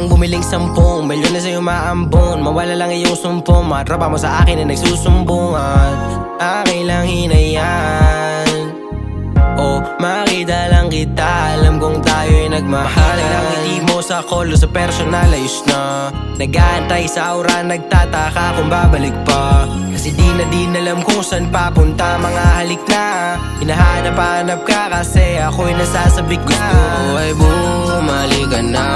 bumiling 10 milyon na sa'yo maambon. Mawala lang iyong sumpong, mga tropa mo sa akin na nagsusumbungan. Akin lang hinayan, oh, makita lang kita. Alam kong tayo'y nagmahalan. Ang ngiti mo sa kolo, sa personal ayos na. Nag-aantay sa aura, nagtataka kung babalik pa. Kasi di na alam kung saan papunta, mga halik na. Hinahanap-hanap ka kasi ako'y nasasabik na. Gusto ko ay bumalik ka na.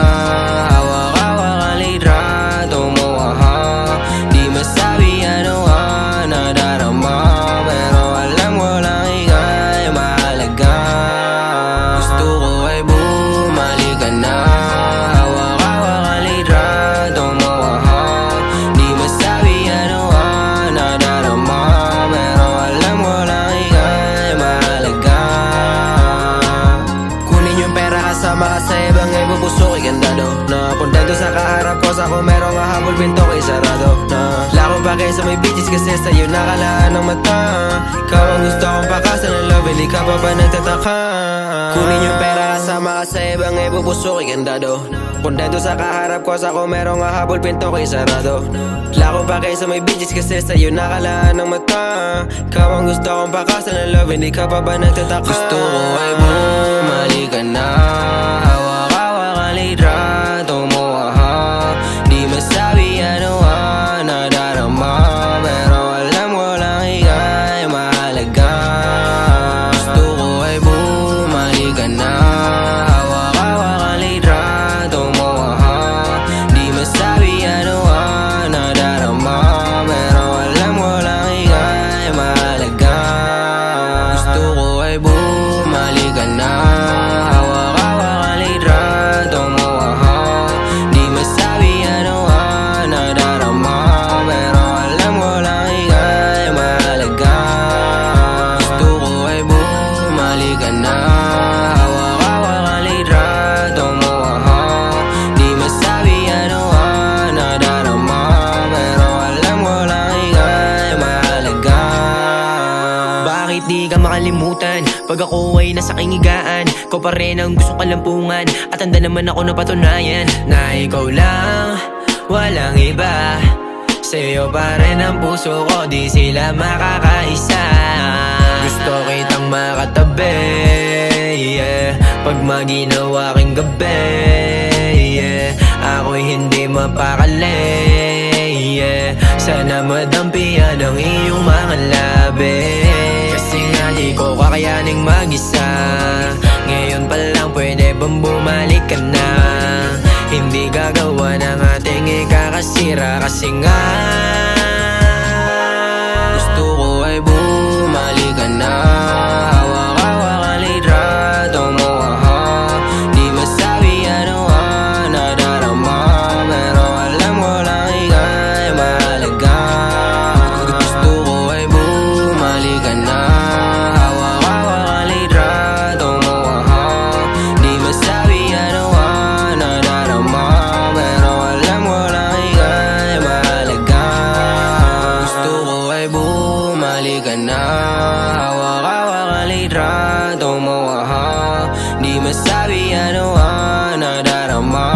Hawak-hawak ang litrato mo, aha. Di masabi ano ang nadarama, pero alam ko lang ika'y mahalaga. Gusto ko ay bumalik ka na. Hawak-hawak ang litrato mo, aha. Di masabi ano ang nadarama, pero alam ko lang ika'y mahalaga. Kunin yung pera kasama ka sa ibang ibubuso ko'y gandado. Napunta doon sa kaharap ko, sa kung merong hahabol pinto ko'y sarado. Lakong pa sa may bitches kasi sa'yo nakalaan ng mata. Ikaw ang gusto kong pakasan ng love, hindi ka pa ba nagtataka? Kunin yung pera kasama ka sa ibang ibubuso ko'y gandado. Punta doon sa kaharap ko, sa kung merong hahabol pinto ko'y sarado. Lakong pa sa may bitches kasi sa'yo nakalaan ng mata. Ikaw ang gusto kong pakasan ng love, hindi ka pa ba nagtataka? Gusto ko ay bumalik ka na. Hawak-hawak ang litrato mo, aha. Di masabi ano ang nadarama, pero alam ko lang ika'y mahalaga. Gusto ko ay bumalik ka na. Hawak-hawak ang litrato mo, aha. Di masabi ano ang nadarama, pero alam ko lang ika'y mahalaga. Gusto ko ay bumalik ka na. Hawak-hawak ang litrato mo, aha. Di masabi ano ang nadarama, pero alam ko lang ika'y mahalaga. Gusto ko ay bumalik ka na. Hawak-hawak ang litrato mo, aha. Di masabi ano ang nadarama, pero alam ko lang ika'y mahalaga. Bakit di ka makalimutan pag ako ay nasa kingigaan? Ikaw pa rin ang gustong kalampungan, at handa naman ako na patunayan na ikaw lang, walang iba. Sa'yo pa rin ang puso ko, di sila makakaisa. Gusto kitang makatabi, yeah. Pag maginawa king gabi, yeah. Ako'y hindi mapakali, yeah. Sana madampian ang iyong mga labi. Kasi nga di ko kakayaning mag-isa. Ngayon pa lang pwede bang bumalik ka na? Hindi gagawa ng ating ikakasira. Kasi nga gusto ko ay bumalik ka na. Hawak-hawak ang litrato mo, aha. Di masabi ano ang nadarama, pero alam ko lang ika'y mahalaga. Gusto ko ay bumalik ka na. Hawak-hawak ang litrato mo, aha. Di masabi ano ang nadarama, pero alam ko lang ika'y mahalaga. Gusto ko ay bumalik ka na. Hawak-hawak ang litrato mo, aha. Di masabi ano ang nadarama,